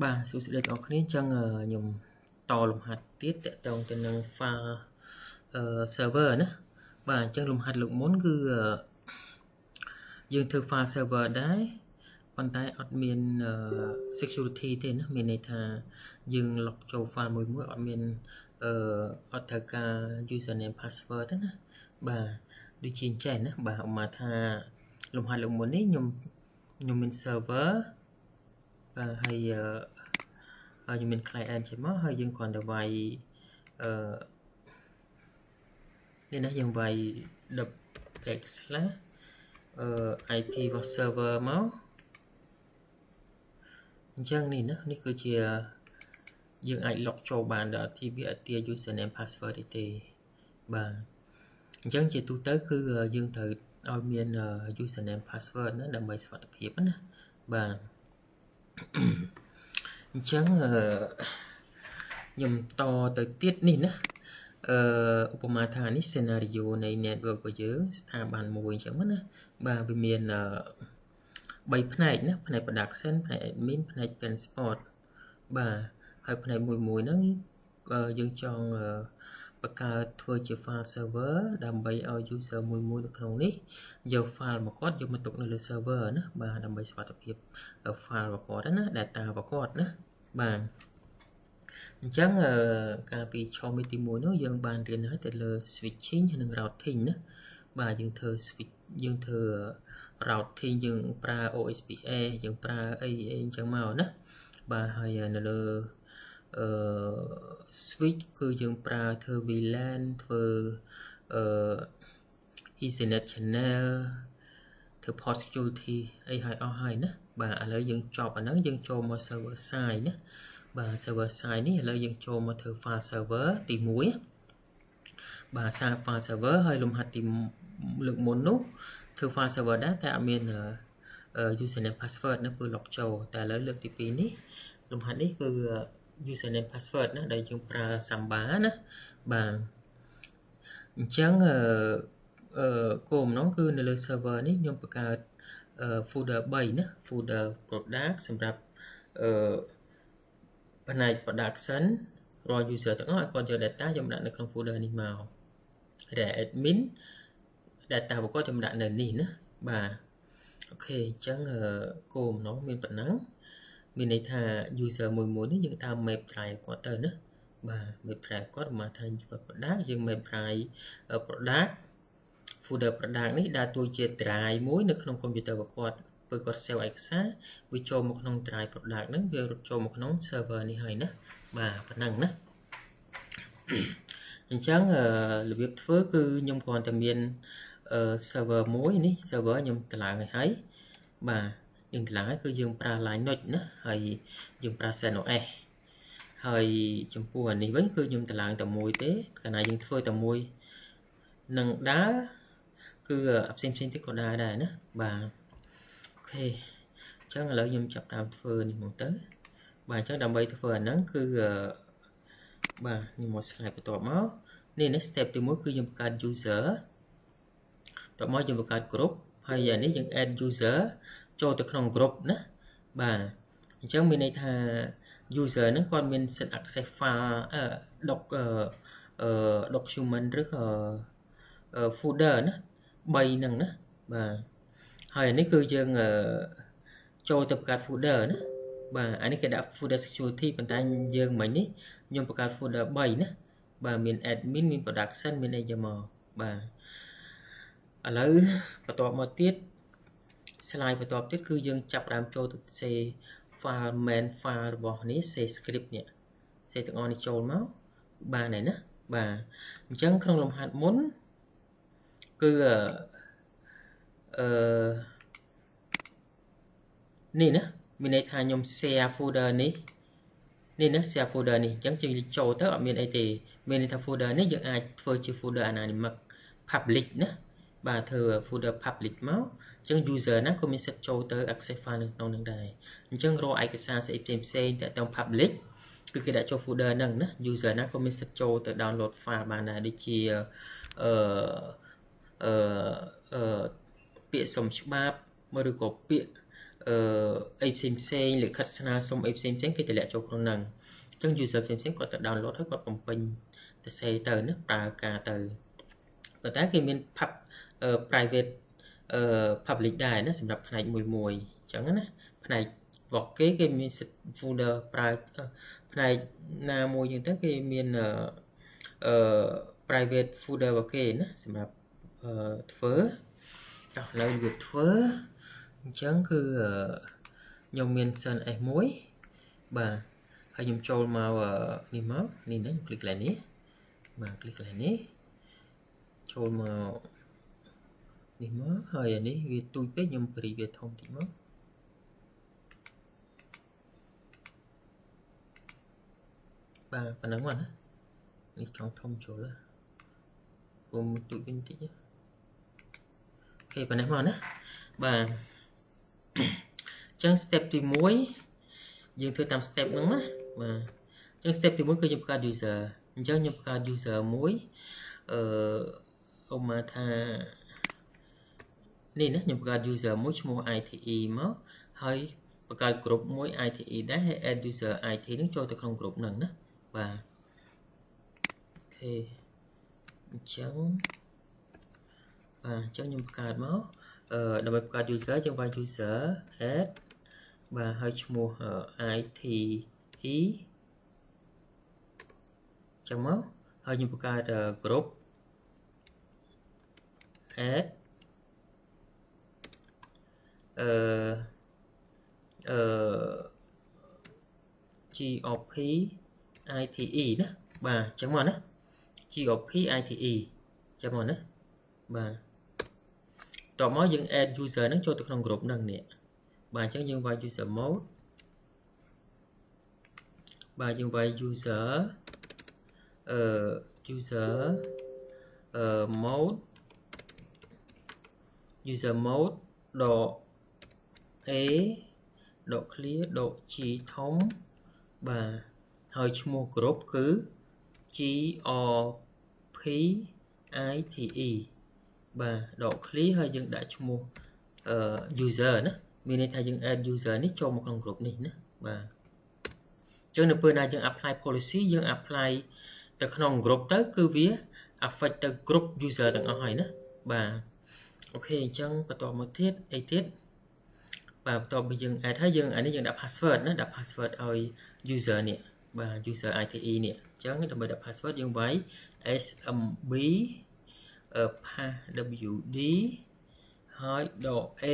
បាទសួស្តីបងប្អូនចឹងខ្ញុំតលំហាត់ទៀតតកតងទៅនឹង file server ណាបាទអញ្ចឹងលំហាត់លើកមុនគឺយើងធ្វើ file server ដែរប៉ុន្តែអត់មានsecurity ទេណាមានន័យថាយើង log ចូល file មួយអត់មានអត់ត្រូវការ username password ទេណាបាទដូចជាអញ្ចឹងណាបាទឧបមាថាលំហាត់លើកមុននេះខ្ញុំមាន server បាទហើយយើងមាន client ចេញមកហើយយើងគ្រាន់តែវាយនេះណាយើងវាយ /IP របស់ server មកអញ្ចឹងនេះណានេះគឺជាយើងអាច log ចូលបានដល់ទីវាអត់ទា username password ទេបាទអញ្ចឹងជាទូទៅគឺយើងត្រូវឲ្យមាន username password ណាដើម្បីសុវត្ថិភាពណាបាទអញ្ចឹងខ្ញុំតទៅទៀតនេះណាឧបមាថានេះ scenario នៃ network របស់យើងស្ថាប័នមួយអញ្ចឹងណាបាទវាមាន3ផ្នែកណាផ្នែក production ផ្នែក admin ផ្នែក transport បាទហើយផ្នែកមួយហ្នឹងយើងចង់បង្កើតធ្វើជា file server ដើម្បីឲ្យ user មួយនៅក្នុងនេះយក file មកគាត់យកមកទុកនៅលើ server ណាបាទដើម្បីសុវត្ថិភាព file របស់គាត់ណា data របស់គាត់ណាបាទអញ្ចឹងកាលពីឆមីទី1នោះយើងបានរៀនហើយទៅលើ switching និង routing ណាបាទយើងធ្វើ switch យើងធ្វើ routing យើងប្រើ OSPF យើងប្រើអីអញ្ចឹងមកណាបាទហើយនៅលើswitch គឺយើងប្រើធ្វើ VLAN ធ្វើEthernet channel ធ្វើ port security អីឲ្យអស់ហើយណាបាទឥឡូវយើងចប់អាហ្នឹងយើងចូលមក server side ណាបាទ server side នេះឥឡូវយើងចូលមកធ្វើ file server ទី1បាទសារ file server ហើយលំហាត់ទីលើកមុននោះធ្វើ file server ដែរតែអត់មាន username password នៅពេល log ចូលតែឥឡូវលើកទី2នេះលំហាត់នេះគឺ username password ណាដែលយើងប្រើ Samba ណាបាទអញ្ចឹងគោលបំណងគឺនៅលើ server នេះខ្ញុំបង្កើត folder 3ណា folder product សម្រាប់ផ្នែក production រាល់ user ទាំងអស់ឲ្យគាត់យក data ខ្ញុំដាក់នៅក្នុង folder នេះមកដែល admin data របស់គាត់ខ្ញុំដាក់នៅនេះណាបាទអូខេអញ្ចឹងគោលបំណងមានប៉ុណ្ណឹងមានន័យថា user មួយនេះយើងដើម map drive គាត់ទៅណាបាទ map drive គាត់មកថាគាត់ product យើង map drive product folder product នេះដើរតួជា drive មួយនៅក្នុង computer របស់គាត់ពេលគាត់ save ឯកសារវាចូលមកក្នុង drive product ហ្នឹងវារត់ចូលមកក្នុង server នេះហើយណាបាទប៉ុណ្ណឹងណាអញ្ចឹងរបៀបធ្វើគឺខ្ញុំគ្រាន់តែមានserver មួយនេះ server ខ្ញុំតម្លើងឲ្យហើយបាទយើងតម្លើងឲ្យគឺយើងប្រើ Linux ណាហើយយើងប្រើ CentOS ហើយចំពោះអានេះវិញគឺខ្ញុំតម្លើងតែមួយទេកាលណាយើងធ្វើតែមួយនឹងដើរគឺផ្សេងទៀតក៏ដើរដែរណាបាទអូខេអញ្ចឹងឥឡូវខ្ញុំចាប់ដើមធ្វើនេះមកទៅបាទអញ្ចឹងដើម្បីធ្វើអាហ្នឹងគឺបាទខ្ញុំមក slide បន្ទាប់មកនេះ step ទី1គឺយើងបង្កើត user តមកយើងបង្កើត group ហើយអានេះយើង add user ចូលទៅក្នុង group ណាបាទអញ្ចឹងមានន័យថា user ហ្នឹងគាត់មានសិទ្ធិ access file document ឬក៏ folder ណា3ហ្នឹងណាបាទហើយអានេះគឺយើងចូលទៅបង្កើត folder ណាបាទអានេះគេដាក់ folder security ប៉ុន្តែយើងមិញនេះខ្ញុំបង្កើត folder 3ណាបាទមាន admin មាន production មានអីយ៉ាងមកបាទឥឡូវបន្ទាប់មកទៀត slide បន្ទាប់ទៀតគឺយើងចាប់ដើមចូលទៅសេ file main file របស់នេះសេ script នេះសេទាំងអស់នេះចូលមកបានហើយណាបាទអញ្ចឹងក្នុងលំហាត់មុនគឺនេះណាមានន័យថាខ្ញុំ share folder នេះណា share folder នេះអញ្ចឹងយើងចូលទៅអត់មានអីទេមានន័យថា folder នេះយើងអាចធ្វើជា folder anonymous public ណាបាទធ្វើ folder public មកអញ្ចឹង user ណាក៏មានសិទ្ធិចូលទៅ access file នៅក្នុងនឹងដែរអញ្ចឹងរាល់ឯកសារស្អីផ្សេងតែតាម public គឺគេដាក់ចូល folder ហ្នឹងណា user ណាក៏មានសិទ្ធិចូលទៅ download file បានដែរដូចជាពាក្យសុំច្បាប់ឬក៏ពាក្យ អីផ្សេងៗលិខិតស្នើសុំអីផ្សេងៗគេតម្លាក់ចូលក្នុងហ្នឹងអញ្ចឹង user ផ្សេងៗគាត់ទៅ download ហើយគាត់បំពេញទៅសេទៅណាប្រើការទៅប៉ុន្តែគេមាន private public ដែរណាសម្រាប់ផ្នែកមួយអញ្ចឹងណាផ្នែករបស់គេមាន folder ប្រើផ្នែកណាមួយអញ្ចឹងទៅគេមានprivate folder របស់គេណាសម្រាប់ធ្វើចុះឥឡូវវាធ្វើអញ្ចឹងគឺខ្ញុំមាន Sun S1 បាទហើយខ្ញុំចូលមកនេះមកនេះហ្នឹង click កន្លែងនេះបាទ click កន្លែងនេះចូលមកនេះមកហើយអានេះវាទូចពេកខ្ញុំព្រីវាធំតិចមកបាទប៉ុណ្ណឹងមកណានេះចង់ធំចូលពុំទូចវិញតិចអូខេប៉ុណ្ណេះមកណាបាទអញ្ចឹង step ទី1យើងធ្វើតាម step ហ្នឹងណាបាទអញ្ចឹង step ទី1គឺយើងបង្កើត user អញ្ចឹងខ្ញុំបង្កើត user មួយឧបមាថានេះណាខ្ញុំបង្កើត user មួយឈ្មោះ ITE មកហើយបង្កើត group មួយ ITE ដែរហើយ add user IT នឹងចូលទៅក្នុង group ហ្នឹងណាបាទអូខេអញ្ចឹងខ្ញុំបង្កើតមកដើម្បីបង្កើត user យើងវាយ user add បាទហើយឈ្មោះ ITE ចឹងមកហើយខ្ញុំបង្កើត group add GOP ITE ណាបាទចឹងមកណា GOP ITE ចឹងមកណាបាទតបមកយើង add user ហ្នឹងចូលទៅក្នុង group ហ្នឹងនេះបាទអញ្ចឹងយើងវាយ user mode បាទយើងវាយ user mode .a .clear .g ធំបាទហើយឈ្មោះ group គឺ GOP ITE បាទ .clear ហើយយើងដាក់ឈ្មោះuser ណាមានន័យថាយើង add user នេះចូលមកក្នុង group នេះណាបាទអញ្ចឹងនៅពេលណាយើង apply policy យើង apply ទៅក្នុង group ទៅគឺវា affect ទៅ group user ទាំងអស់ហើយណាបាទអូខេអញ្ចឹងបន្តមកទៀតអីទៀតបាទបន្ទាប់ពីយើង add ហើយយើងអានេះយើងដាក់ password ណាដាក់ password ឲ្យ user នេះបាទ user ITE នេះអញ្ចឹងដើម្បីដាក់ password យើងវាយ smb passwd ហើយ .a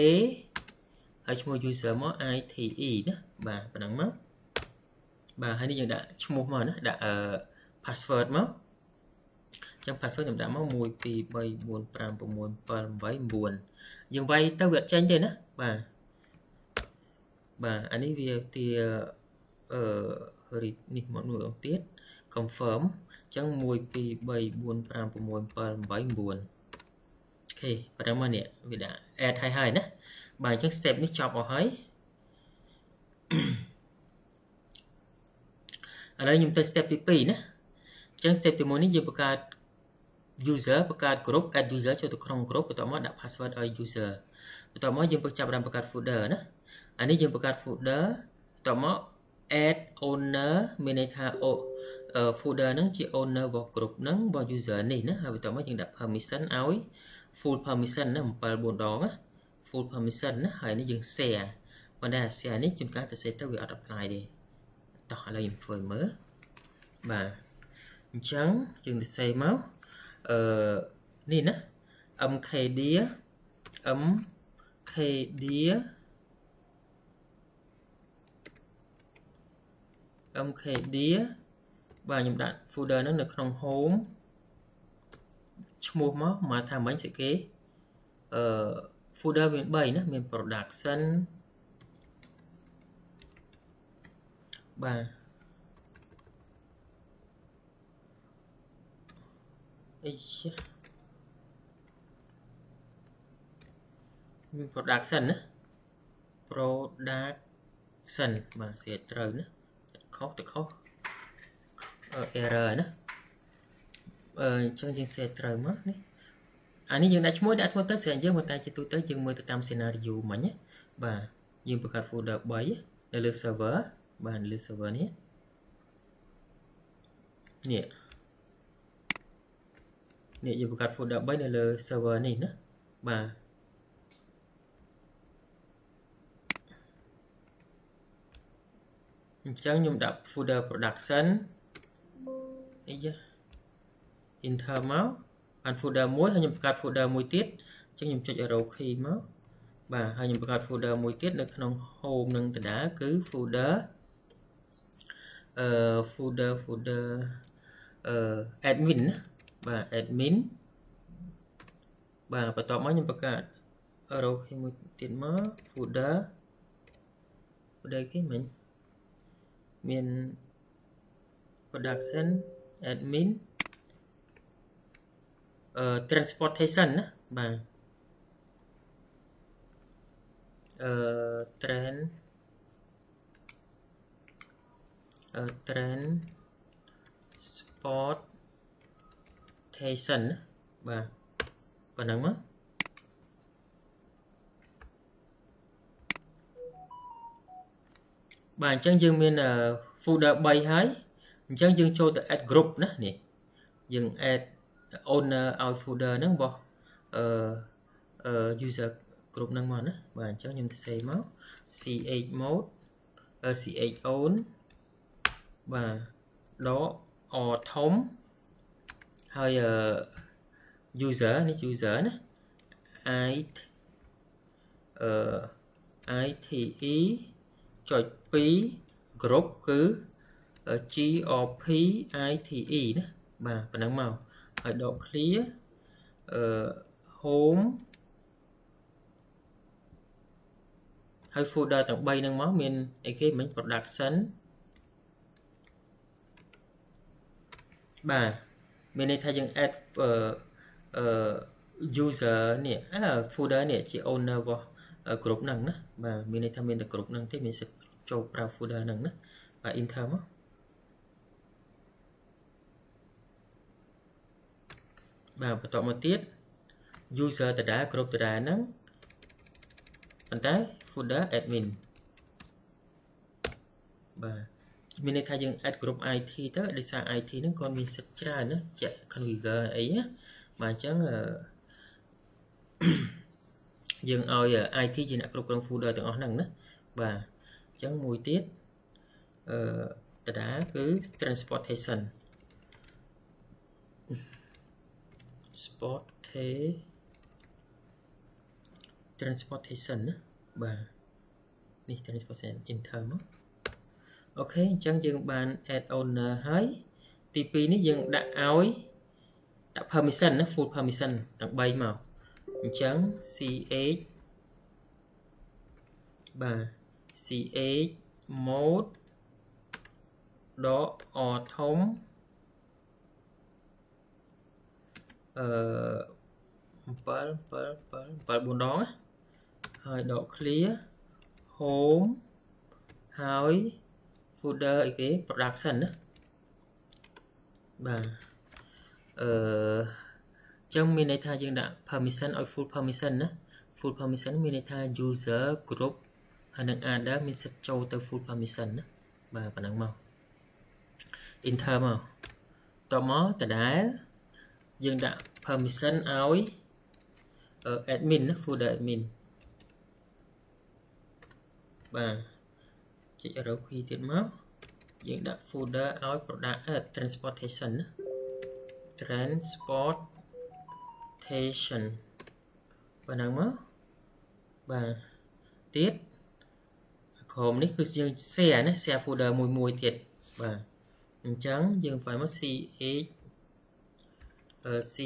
ហើយឈ្មោះ user មក ITE ណាបាទប៉ុណ្ណឹងមកបាទហើយនេះយើងដាក់ឈ្មោះមកណាដាក់password មកអញ្ចឹង password ខ្ញុំដាក់មក1 2 3 4 5 6 7 8 9យើងវាយទៅវាអត់ចេញទេណាបាទអានេះវាទានេះមកមួយអង្គទៀត confirm អញ្ចឹង1 2 3 4 5 6 7 8 9អូខេប៉ុណ្ណឹងមកនេះវាដាក់ add ហើយណាបាទអញ្ចឹង step នេះចប់អស់ហើយឥឡូវខ្ញុំទៅ step ទី2ណាអញ្ចឹង step ទី1នេះយើងបង្កើត user បង្កើត group add user ចូលទៅក្នុង group បន្ទាប់មកដាក់ password ឲ្យ user បន្ទាប់មកយើងចាប់ផ្ដើមបង្កើត folder ណាអានេះយើងបង្កើត folder បន្ទាប់មក add owner មានន័យថា folder ហ្នឹងជា owner របស់ group ហ្នឹងរបស់ user នេះណាហើយបន្ទាប់មកយើងដាក់ permission ឲ្យ full permission ណា7 4ដងណា full permission ណាហើយនេះយើង share ប៉ុន្តែ share នេះជួនកាលទៅ share ទៅវាអត់ apply ទេតោះឥឡូវខ្ញុំធ្វើមើលបាទអញ្ចឹងយើងទៅ save មកនេះណា mkdir បាទខ្ញុំដាក់ folder ហ្នឹងនៅក្នុង home ឈ្មោះមកថាមិញស្អីគេfolder មាន3ណាមាន production បាទអីមាន production ណា production បាទស្អាតត្រូវណាខុសerror ណាអញ្ចឹងយើងសេត្រូវមកនេះអានេះយើងដាក់ឈ្មោះទៅស្រាញយើងប៉ុន្តែជាទូទៅយើងមើលទៅតាម scenario មិញណាបាទ dương bậc hạt folder 3 để lên server bàn lên server này nè nè dương bậc hạt folder 3 để lên server này nữa bà chẳng nhung đặt folder production ấy chứ enter máu bàn folder muối hay nhung bậc hạt folder muối tiết chẳng nhung cho arrow khi máu bà hay nhung bậc hạt folder muối tiếtនៅក្នុង home នឹងដដែលគឺ folder folder admin ណាបាទ admin បាទបន្ទាប់មកខ្ញុំបង្កើត arrow key មួយទៀតមក folder គេមិញមាន production admin transportation ណាបាទtransportation ណាបាទប៉ុណ្ណឹងមកបាទអញ្ចឹងយើងមាន folder 3 ហើយអញ្ចឹងយើងចូលទៅ add group ណានេះយើង add owner ឲ្យ folder ហ្នឹងរបស់user group ហ្នឹងមកណាបាទអញ្ចឹងខ្ញុំទៅ save មក ch mode ch own បាទដក o ធំហើយuser នេះ user ណា ite ចុច 2 group គឺ group ite ណាបាទប៉ុណ្ណឹងមកហើយដក clear home ហើយ folder ទាំង3ហ្នឹងមកមានអីគេមិញ production បាទមានន័យថាយើង add user នេះfolder នេះជា owner របស់ group ហ្នឹងណាបាទមានន័យថាមានតែ group ហ្នឹងទេមានសិទ្ធិចូលប្រើ folder ហ្នឹងណាបាទ enter មកបាទបន្តមកទៀត user ដដែល group ដដែលហ្នឹងប៉ុន្តែ folder admin បាទមានន័យថាយើង add group IT ទៅដោយសារ IT ហ្នឹងគាត់មានសិទ្ធិច្រើនណាជា configure អីណាបាទអញ្ចឹងយើងឲ្យ IT ជាអ្នកគ្រប់គ្រង folder ទាំងអស់ហ្នឹងណាបាទអញ្ចឹងមួយទៀតដដែលគឺ transportation ណាបាទនេះ transportation enter មកអូខេអញ្ចឹងយើងបាន add owner ហើយទី2នេះយើងដាក់ឲ្យដាក់ permission ណា full permission ទាំង3មកអញ្ចឹង ch បាទ ch mode ដក o ធំ7 4ដងហើយដក clear home ហើយ folder អីគេ production ណាបាទចឹងមានន័យថាយើងដាក់ permission ឲ្យ full permission ណា full permission មានន័យថា user group ហើយនឹង other មានសិទ្ធិចូលទៅ full permission ណាបាទប៉ុណ្ណឹងមក enter មកតមកដដែលយើងដាក់ permission ឲ្យ admin ណា folder admin បាទចុច arrow key ទៀតមកយើងដាក់ folder ឲ្យ product transportation ណា transportation ប៉ុណ្ណឹងមកបាទទៀតក្រុមនេះគឺយើង share ណា share folder មួយទៀតបាទអញ្ចឹងយើងphảiមក ch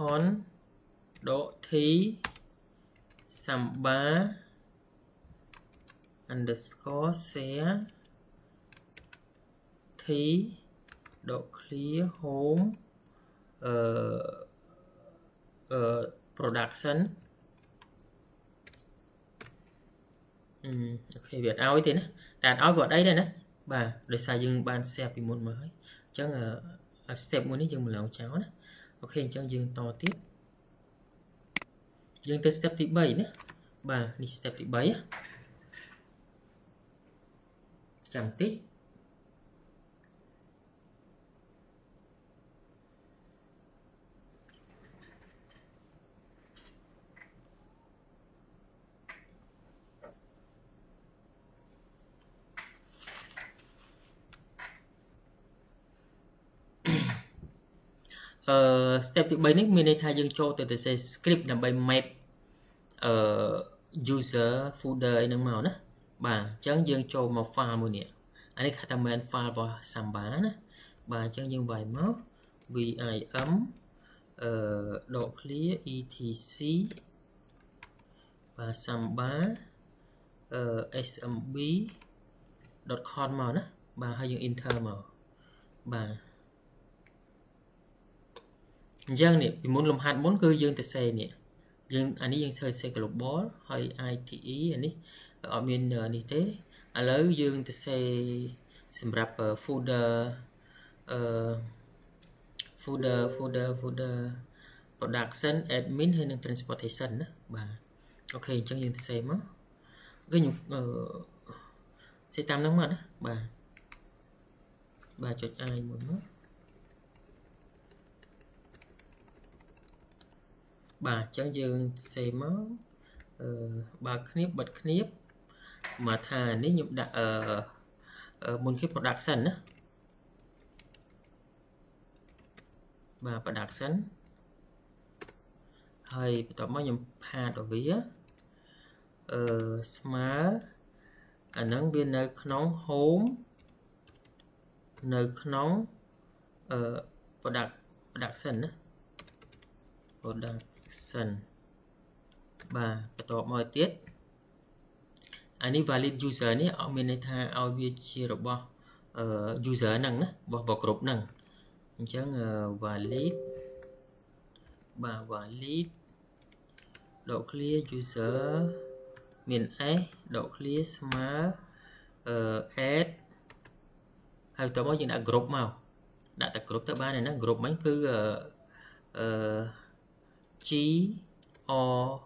con độ thi samba underscore share thi độ clear home production អូខេវាឲ្យទេណាតែអត់ឲ្យគាត់អីដែរណាបាទដោយសារយើងបាន share ពីមុនមកហើយអញ្ចឹងstep មួយនេះយើងមិនឡងចោលណាអូខេអញ្ចឹងយើងតទៀត dương tới step thứ 7 nữa bà đi step thứ 7 á chẳng tích step thứ 3 នេះមានន័យថាយើងចូលទៅ script ដើម្បី map user folder អីហ្នឹងមកណាបាទអញ្ចឹងយើងចូលមក file មួយនេះអានេះគេថា main file របស់ Samba ណាបាទអញ្ចឹងយើងវាយមក vim dot clear etc បាទ Samba smb.com មកណាបាទហើយយើង enter មកបាទអញ្ចឹងនេះពីមុនលំហាត់មុនគឺយើងទៅសេនេះយើងអានេះយើងធ្វើសេ global ហើយ ite អានេះអត់មាននេះទេឥឡូវយើងទៅសេសម្រាប់ folder folder production admin ហើយនិង transportation ណាបាទអូខេអញ្ចឹងយើងទៅសេមកគឺខ្ញុំសេតាមហ្នឹងមកណាបាទចុច i មួយមកបាទអញ្ចឹងយើងសេមកបើគ្នាបិទគ្នាមកថានេះខ្ញុំដាក់មុនគេ production ណាបាទ production ហើយបន្ទាប់មកខ្ញុំផាតវាស្មើអាហ្នឹងវានៅក្នុង home នៅក្នុងproduction ណា production បាទបន្ទាប់មកទៀតអានេះ valid user នេះអត់មានន័យថាឲ្យវាជារបស់ user ហ្នឹងណារបស់ group ហ្នឹងអញ្ចឹង valid បាទ valid dot clear user មាន s dot clear ស្មើ add ហើយបន្ទាប់មកយើងដាក់ group មកដាក់តែ group ទៅបានហើយណា group ហ្នឹងគឺG O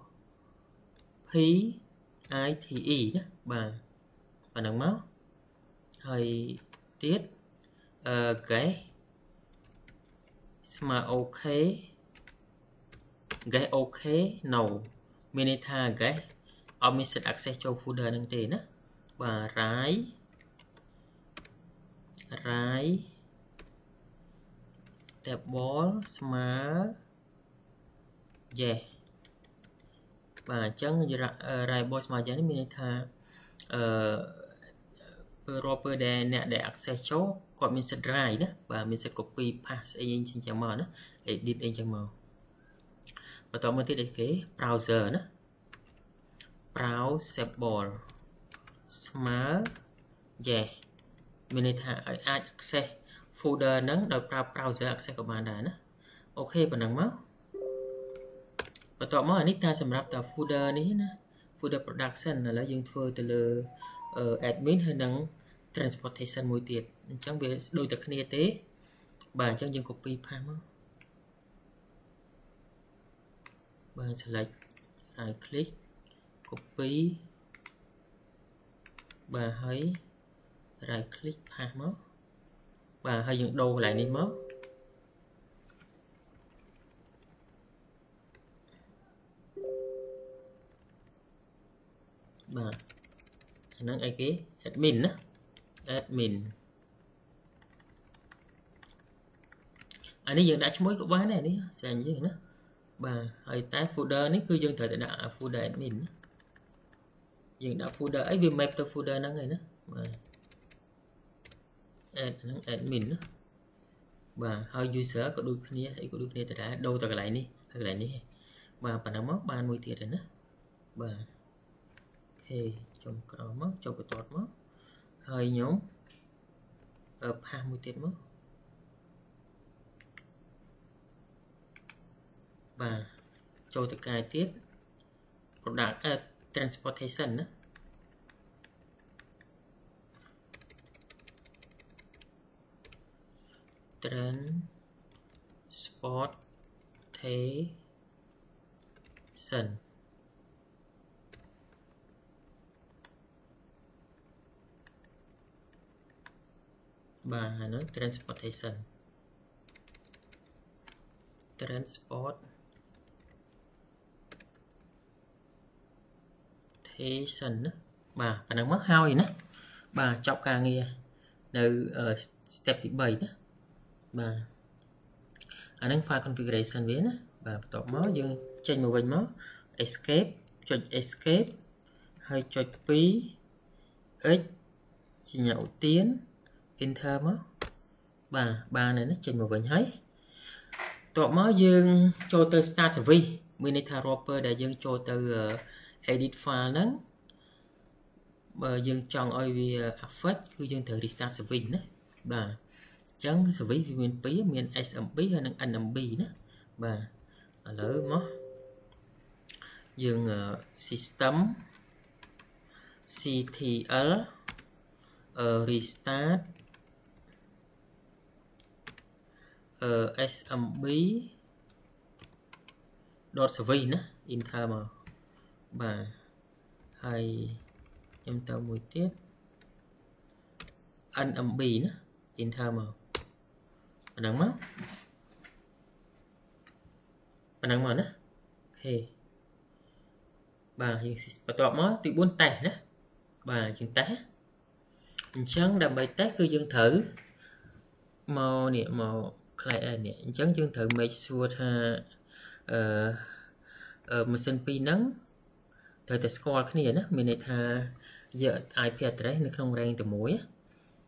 P I T E ណាបាទប៉ុណ្ណឹងមកហើយទៀតguess ស្មើ OK guess OK no មានន័យថា guess អត់មានសិទ្ធិ access ចូល folder ហ្នឹងទេណាបាទ right table ស្មើ yes បាទអញ្ចឹង right box ស្មើយ៉ាងនេះមានន័យថារាល់ពេលដែលអ្នកដែល access ចូលគាត់មានសិទ្ធិ right ណាបាទមានសិទ្ធិ copy paste អីចឹងចឹងមកណា edit អីចឹងមកបន្តមកទៀតអីគេ browser ណា browsable ស្មើ yes មានន័យថាឲ្យអាច access folder ហ្នឹងដោយប្រើ browser access ក៏បានដែរណាអូខេប៉ុណ្ណឹងមកបន្ទាប់មកអានេះការសម្រាប់តា folder នេះណា folder production ឥឡូវយើងធ្វើទៅលើ admin ហើយនឹង transportation មួយទៀតអញ្ចឹងវាដូចតែគ្នាទេបាទអញ្ចឹងយើង copy paste មកបាទ select right click copy បាទហើយ right click paste មកបាទហើយយើងដូរកន្លែងនេះមកបាទអាហ្នឹងអីគេ admin ណា admin អានេះយើងដាក់ឈ្មោះក៏បានដែរនេះស្អាតយើងណាបាទហើយតែ folder នេះគឺយើងត្រូវតែដាក់ folder admin ណាយើងដាក់ folder អីវា map ទៅ folder ហ្នឹងហើយណាបាទ add ហ្នឹង admin ណាបាទហើយ user ក៏ដូចគ្នាអីក៏ដូចគ្នាទៅដែរដូរទៅកន្លែងនេះហើយកន្លែងនេះបាទប៉ុណ្ណឹងមកបានមួយទៀតហើយណាបាទអូខេចុងក្រោមមកចុះបន្ទាត់មកហើយខ្ញុំផាសមួយទៀតមកបាទចូលទៅកាយទៀត product transportation ណាtransportation bà nó transportation đó bà năng mất hao gì nè bà chọc ca ngheនៅ step ទី 3 ណាបាទអានឹង file configuration វាណាបាទបន្ទាប់មកយើងចេញមកវិញមក escape ចុច escape ហើយចុច 2 x ជាញ៉ាឧទាន enter មកបាទបានហើយណាចេញមកវិញហើយបន្ទាប់មកយើងចូលទៅ start service មានន័យថា wrapper ដែលយើងចូលទៅ edit file ហ្នឹងបើយើងចង់ឲ្យវា affect គឺយើងត្រូវ restart service ណាបាទអញ្ចឹង service វាមាន2មាន SMB ហើយនិង NMB ណាបាទឥឡូវមកយើង system ctl restart smb .service ណា enter មកបាទហើយខ្ញុំទៅមួយទៀត NMB ណា enter មកប៉ុណ្ណឹងមកណាអូខេបាទយើងបន្ទាប់មកទី4តេស្តណាបាទយើងតេស្តអញ្ចឹងដើម្បីតេស្តគឺយើងត្រូវមកនេះមក client នេះអញ្ចឹងយើងត្រូវ make sure ថាម៉ាស៊ីនពីរហ្នឹងត្រូវតែស្គាល់គ្នាណាមានន័យថាយក IP address នៅក្នុង range តែមួយ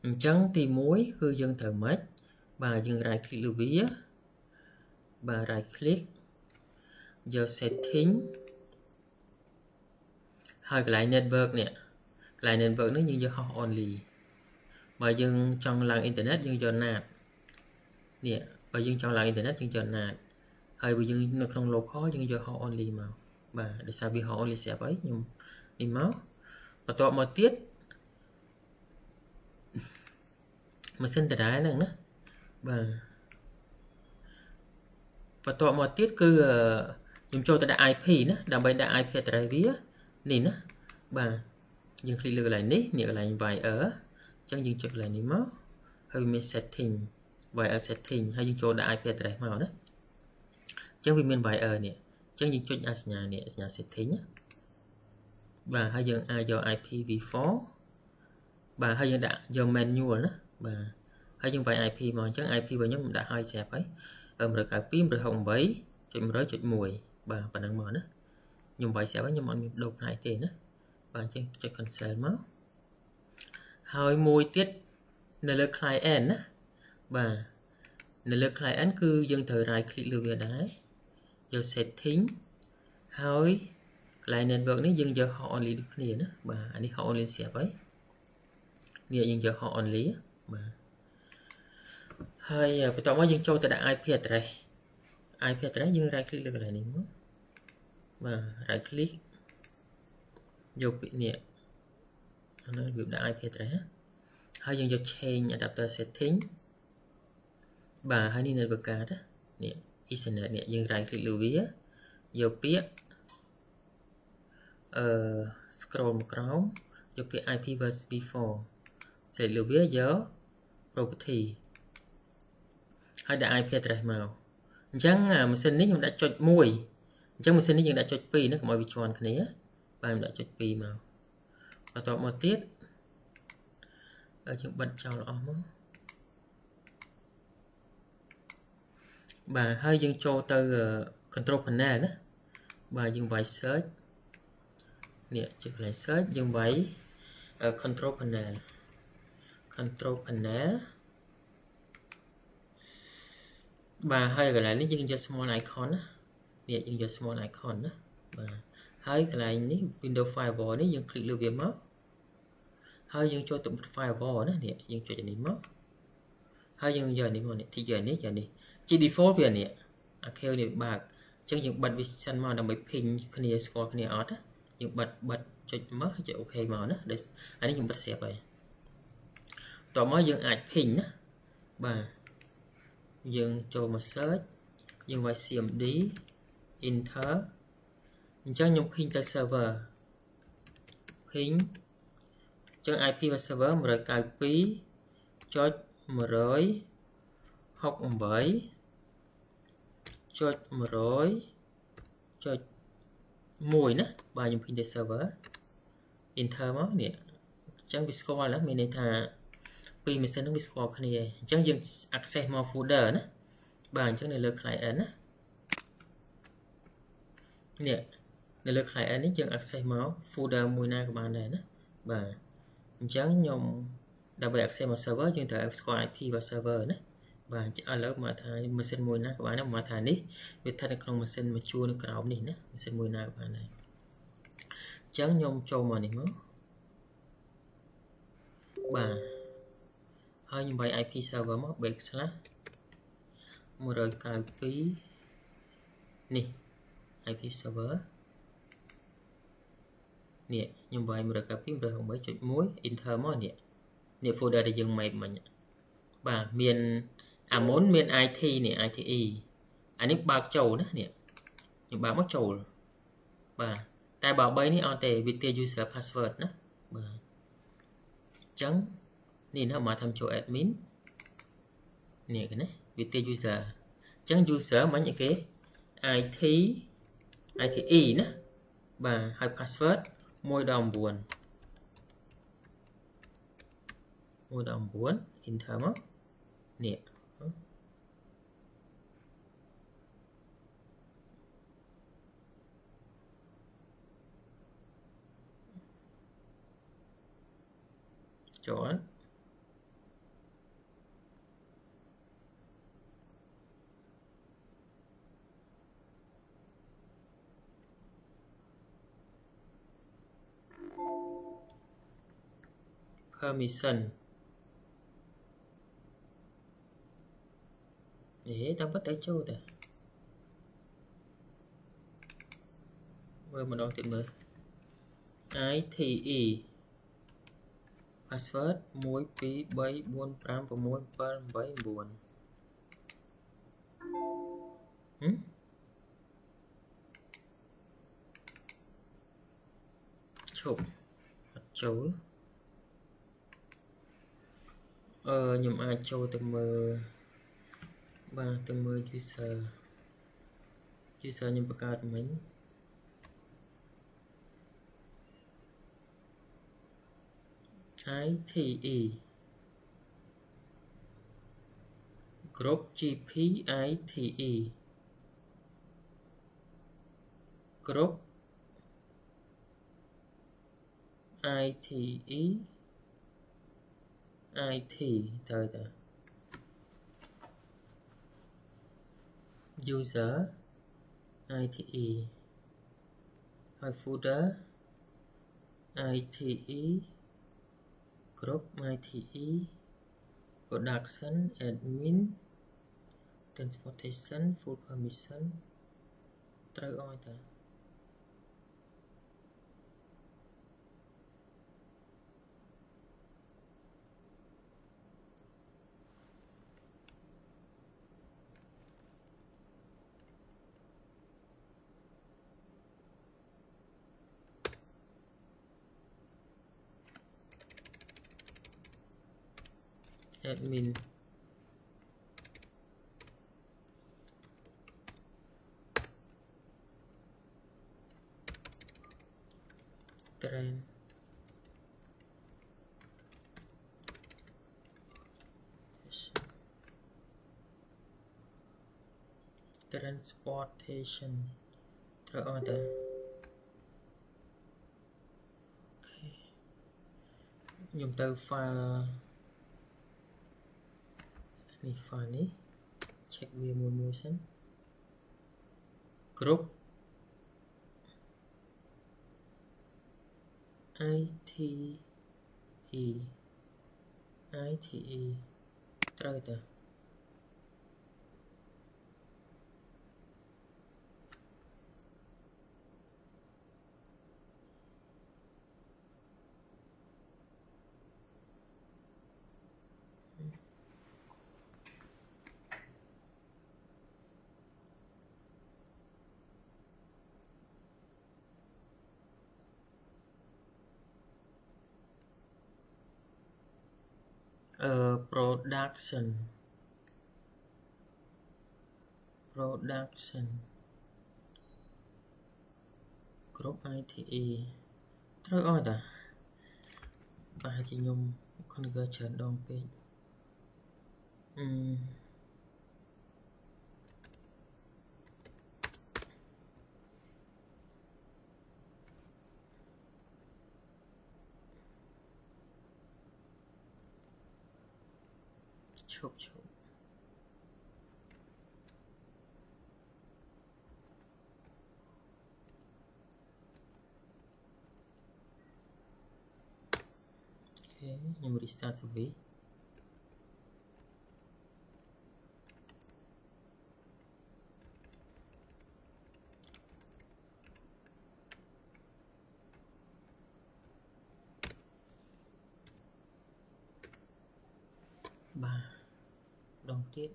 អញ្ចឹងទី1គឺយើងត្រូវមកបាទយើង right click លើវាបាទ right click យក setting ហើយកន្លែង network នេះកន្លែង network នេះយើងយក host only បើយើងចង់ឡើងអ៊ីនធឺណិតយើងយក NAT នេះបើយើងចង់ឡើងអ៊ីនធឺណិតយើងយក NAT ហើយបើយើងនៅក្នុង local យើងយក host only មកបាទដោយសារវា host only ស្រាប់ហើយខ្ញុំនេះមកបន្ទាប់មកទៀតម៉ាស៊ីនដដែលហ្នឹងណាបាទបន្ទាប់មកទៀតគឺខ្ញុំចូលទៅដាក់ IP ណាដើម្បីដាក់ IP address វានេះណាបាទយើងคลิกលើកន្លែងនេះកន្លែង wire អញ្ចឹងយើងចុចកន្លែងនេះមកហើយវាមាន setting wire setting ហើយយើងចូលដាក់ IP address មកណាអញ្ចឹងវាមាន wire នេះអញ្ចឹងយើងចុចអាសញ្ញានេះសញ្ញា setting ណាបាទហើយយើងអាចយក IPv4 បាទហើយយើងដាក់យក manual ណាបាទហើយយើងវាយ IP មកអញ្ចឹង IP របស់ខ្ញុំដាក់ឲ្យស្រាប់ហើយ 192.168.100.1 បាទប៉ុណ្ណឹងមកណាខ្ញុំវាយស្រាប់ហើយខ្ញុំអត់មានដូរផ្នែកទេណាបាទអញ្ចឹងចុច cancel មកហើយមួយទៀតនៅលើ client ណាបាទនៅលើ client គឺយើងត្រូវ right click លើវាដែរយក setting ហើយកន្លែង network នេះយើងយក host only ដូចគ្នាណាបាទអានេះ host only ស្រាប់ហើយនេះយើងយក host only បាទហើយបន្ទាប់មកយើងចូលទៅដាក់ IP address យើង right click លើកន្លែងនេះមកបាទ right click យកពីនេះអានេះវាដាក់ IP address ហើយយើងយក change adapter setting បាទហើយនេះ network card នេះ Ethernet នេះយើង right click លើវាយកពាក្យscroll មកក្រោមយកពាក្យ IPv4 សេលេបលើវាយក property ហើយដាក់ IP address មកអញ្ចឹងម៉ាស៊ីននេះខ្ញុំដាក់ចុច1អញ្ចឹងម៉ាស៊ីននេះយើងដាក់ចុច2ណាកុំឲ្យវាជាន់គ្នាបាទខ្ញុំដាក់ចុច2មកបន្ទាប់មកទៀតយើងបិទចោលអស់មកបាទហើយយើងចូលទៅ control panel ណាបាទយើងវាយ search នេះចុចកន្លែង search យើងវាយ control panel បាទហើយកន្លែងនេះយើងយក small icon ណានេះយើងយក small icon ណាបាទហើយកន្លែងនេះ window firewall នេះយើងคลิกលើវាមកហើយយើងចូលទៅ firewall ណានេះយើងចុចនេះមកហើយយើងយកនេះមកនេះទីយកនេះជា default វានេះអា K នេះបើកអញ្ចឹងយើងបិទវាសិនមកដើម្បី ping គ្នាស្គាល់គ្នាអត់ណាយើងបិទចុចមកចុច OK មកណាអានេះខ្ញុំបិទស្រាប់ហើយតោះមកយើងអាច ping ណាបាទយើងចូលមក search យើងវាយ cmd enter អញ្ចឹងខ្ញុំ ping ទៅ server ping អញ្ចឹង IP របស់ server 192.168.100.1 168.100.1 ណាបាទខ្ញុំពេញទៅ server enter មកនេះអញ្ចឹងវាស្គាល់ណាមានន័យថាពីរម៉ាស៊ីនហ្នឹងវាស្គាល់គ្នាអញ្ចឹងយើង access មក folder ណាបាទអញ្ចឹងនៅលើ client ណានេះនៅលើ client នេះយើង access មក folder មួយណាក៏បានដែរណាបាទអញ្ចឹងខ្ញុំដើម្បី access មក server យើងត្រូវស្គាល់ IP របស់ server ណាបាទឥឡូវមកថាម៉ាស៊ីនមួយណាក៏បានដែរមកថានេះវាស្ថិតនៅក្នុងម៉ាស៊ីនមួយជួរនៅក្រោមនេះណាម៉ាស៊ីនមួយណាក៏បានដែរអញ្ចឹងខ្ញុំចូលមកនេះមកបាទហើយខ្ញុំបាយ IP server មក backslash 192នេះ IP server នេះខ្ញុំបាយ 192.168.1 enter មកនេះ folder ដែលយើង map មិញបាទមានអាមុនមាន IT នេះ ITE អានេះបើកចូលណានេះខ្ញុំបើកមកចូលបាទតែបើ3នេះអត់ទេវាទា user password ណាបាទអញ្ចឹងនេះណាមកធ្វើចូល admin នេះគេណាវាទា user អញ្ចឹង user មិញអីគេ ITE ណាបាទហើយ password 1.9 enter មកនេះចូល permission តាមពិតទៅចូលតែមើលម្ដងទៀតមើល ITE password 123456789ឈប់អត់ចូលខ្ញុំអាចចូលទៅមើលបាទទៅមើល user ខ្ញុំបង្កើតមិញITE group GP ITE group ITE IT ទៅតា user ITE ហើយ folder ITE group ITE production admin transportation full permission ត្រូវអត់តា admin train transportation ត្រូវអត់តាខ្ញុំទៅ file នេះ file នេះ check វាមួយសិន group ITE ត្រូវតា production group ITE ត្រូវអត់តាប្រហែលជាខ្ញុំ configure ច្រើនដងពេកឈប់ខ្ញុំ restart survey បាទដងទៀត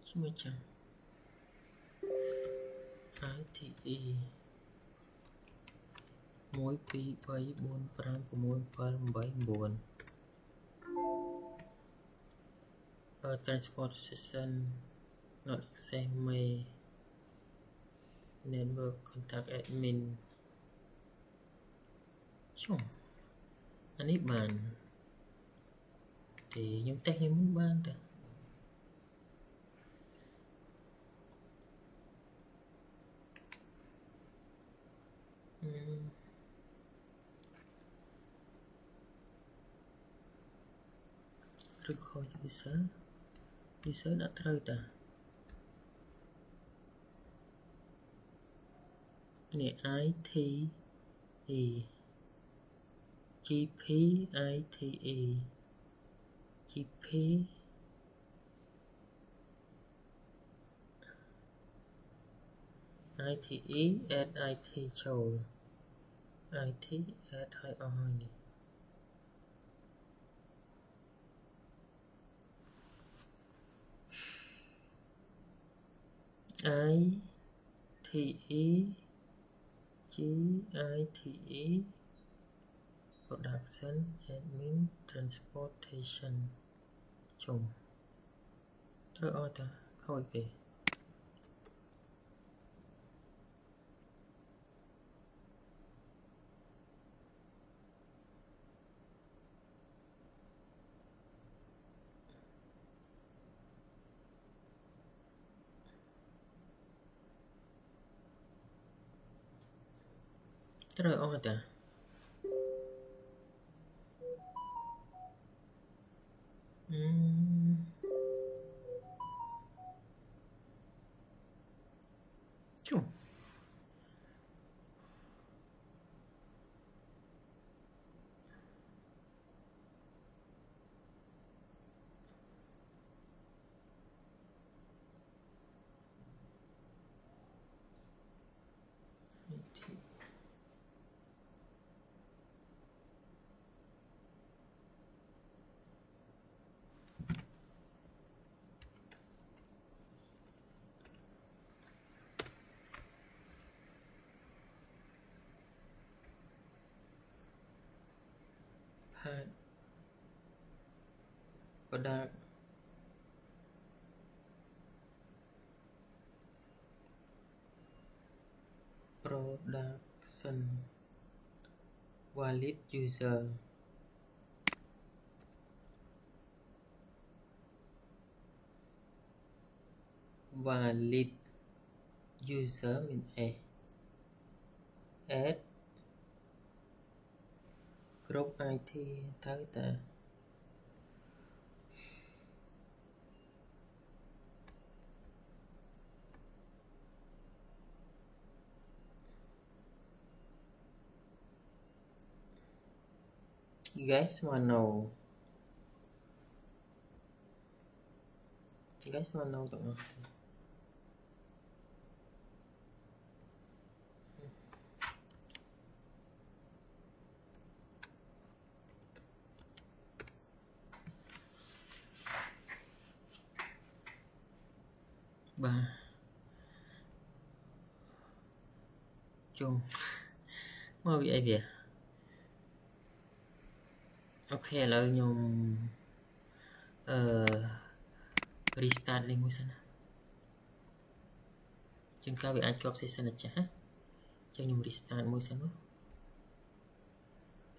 ឈ្មោះចាំ ITE 1 2 3 4 5 6 7 8 9 transport session not access may network contact admin ជុំអានេះបានទេខ្ញុំតេស្តខ្ញុំបានតាឬខ user ដាក់ត្រូវតានេះ ITE GP ITE GP ITE add IT ចូល IT add ឲ្យអស់ហើយនេះITE GITE production admin transportation ចុំត្រូវអត់តាខូចគេត្រូវអត់តាជុំproduct production valid user mean add group IT ទៅតា You guys wanna know ទាំងអស់បាទជុំមកវាអីវា ok là nhung restart lênមួយសិនណាជាងការវាអាចជាប់ session ណាចាស់ចឹងខ្ញុំ restart មួយសិនមក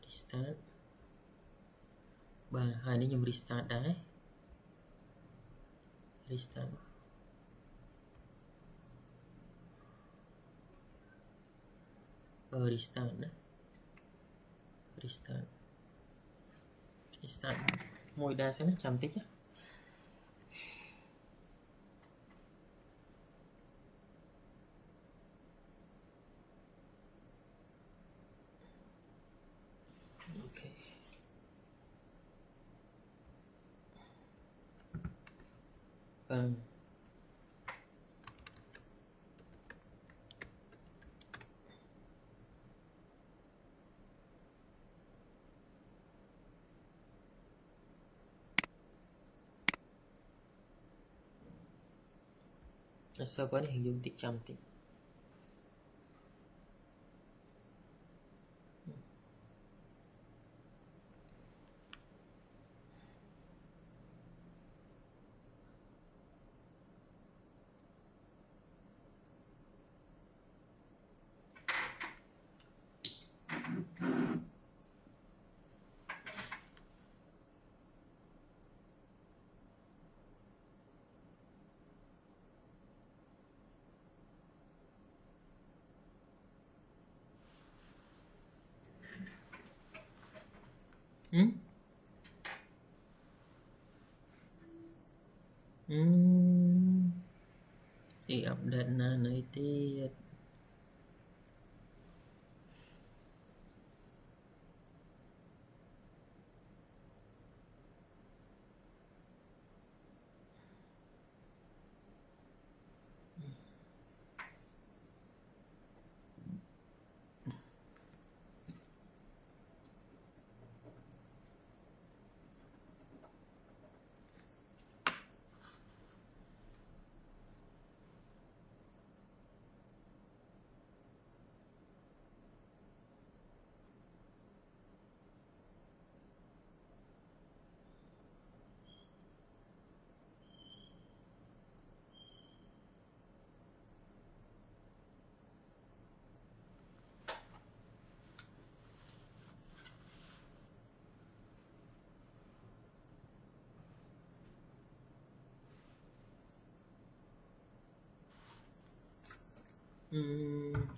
restart បាទហើយនេះខ្ញុំ restart ដែរ restart restart ណា restart មួយដែរសិនណាចាំតិចណាអូខេបាទserver នេះយើងតិចចាំតិចទីអាប់ដេតណានៅទៀត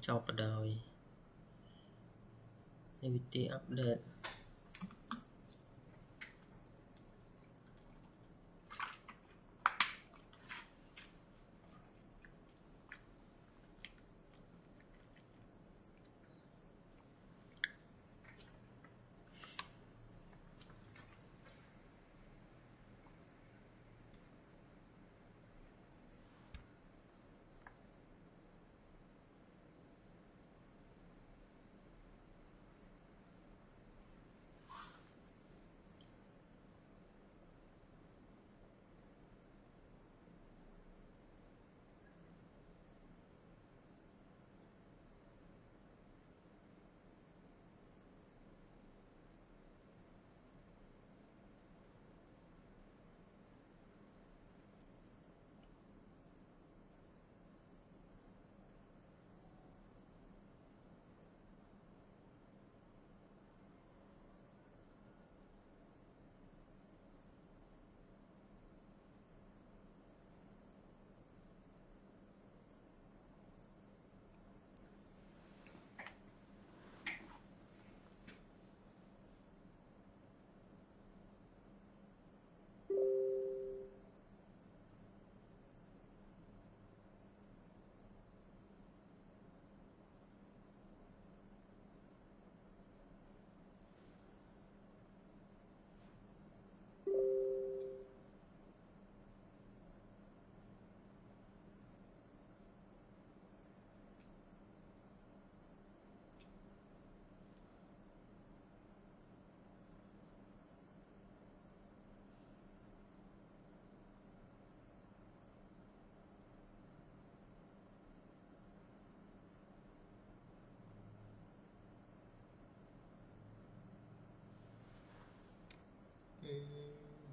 ចប់បដោយនេះវិធីអាប់ដេត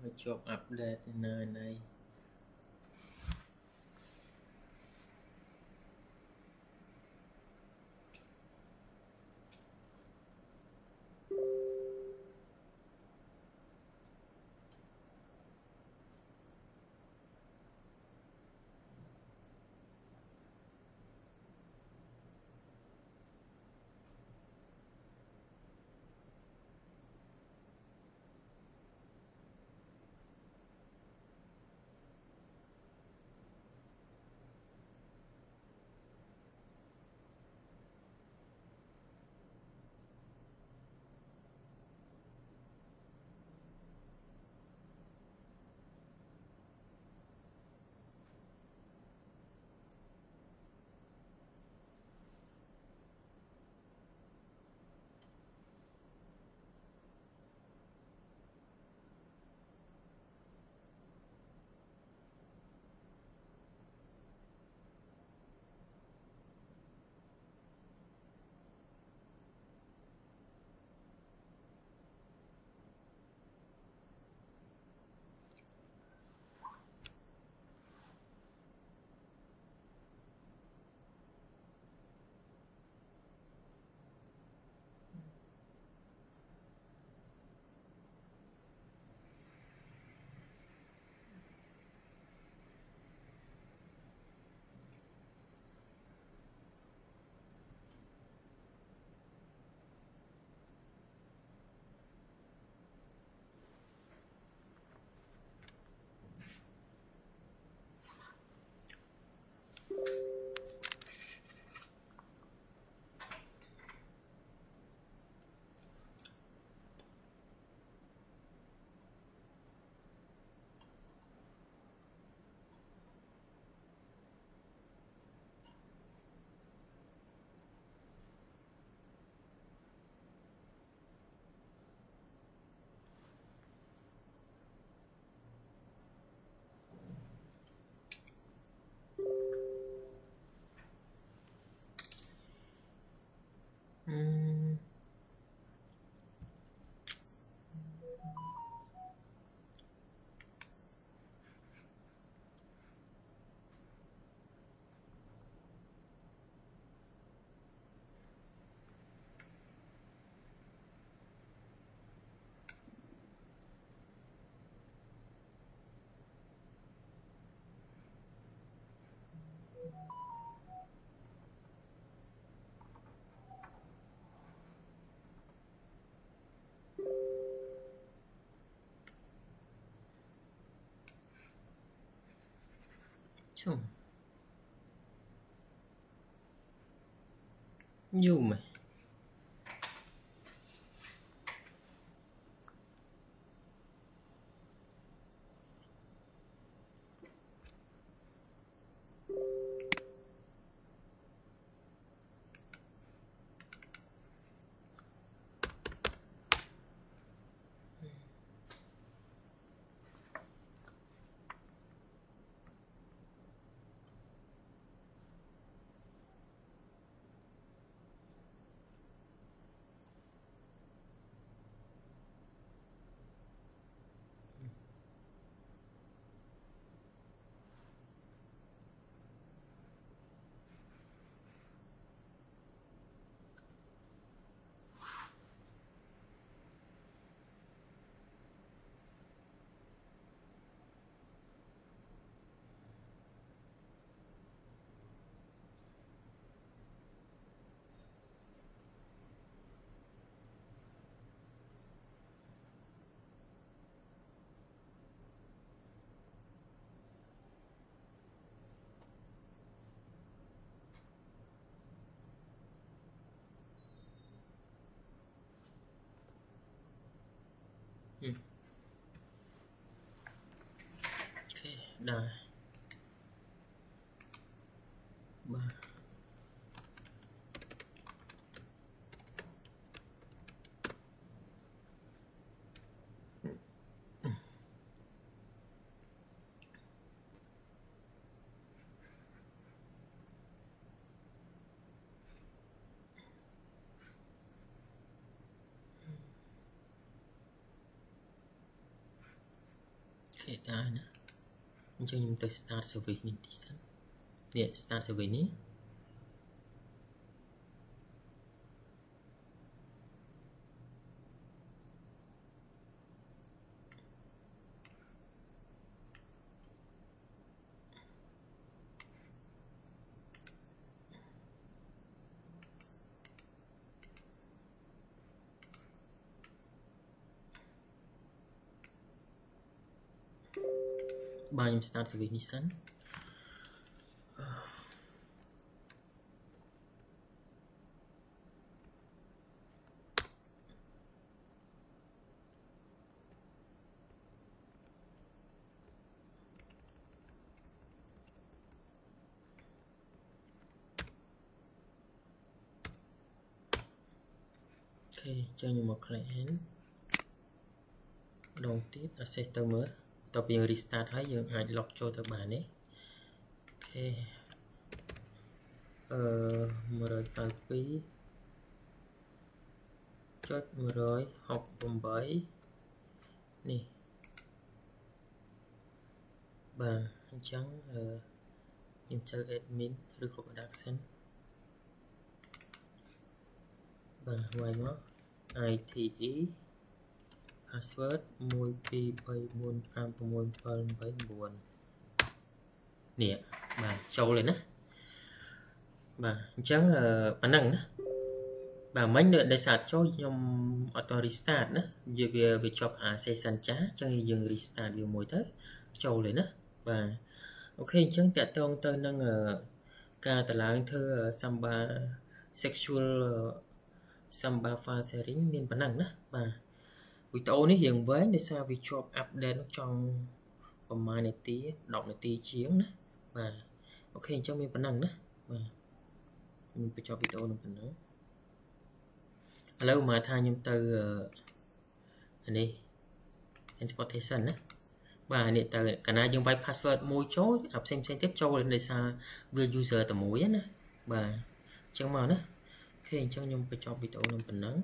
Phải chọn update nơi này. Chum. Nhiều mà. Ok, rồi. 3. Okay ដែរណាអញ្ចឹងខ្ញុំទៅ start service នេះទីសិននេះ start service នេះបាទខ្ញុំ start service នេះសិនអូខេអញ្ចឹងខ្ញុំមក client ម្ដងទៀត access ទៅមើលតទៅយើង restart ហើយយើងអាច log ចូលទៅបានទេអូខេ192.168នេះបាទអញ្ចឹងខ្ញុំចូល admin ឬក៏ production បាទវាយមក ITE password 123456789នេះបាទចូលเลยណាបាទអញ្ចឹងប៉ុណ្ណឹងណាបាទមិញដោយសារចូលខ្ញុំអត់ត restart ណាវាចប់អា session ចាស់អញ្ចឹងយើង restart វាមួយទៅចូលเลยណាបាទអូខេអញ្ចឹងតកតងទៅនឹងការតឡើងធ្វើ Samba sexual Samba file sharing មានប៉ុណ្ណឹងណាបាទវីដេអូនេះរៀងវែងដោយសារវាជាប់ update ចង់ប្រហែលនាទី10នាទីជាងណាបាទអូខេអញ្ចឹងមានប៉ុណ្ណឹងណាបាទខ្ញុំបញ្ចប់វីដេអូនឹងប៉ុណ្ណឹងឥឡូវមកថាខ្ញុំទៅអានេះ transportation ណាបាទនេះទៅកាលណាយើងវាយ password មួយចូលអាផ្សេងទៀតចូលដោយសារវា user តែមួយណាបាទអញ្ចឹងមកណាអូខេអញ្ចឹងខ្ញុំបញ្ចប់វីដេអូនឹងប៉ុណ្ណឹង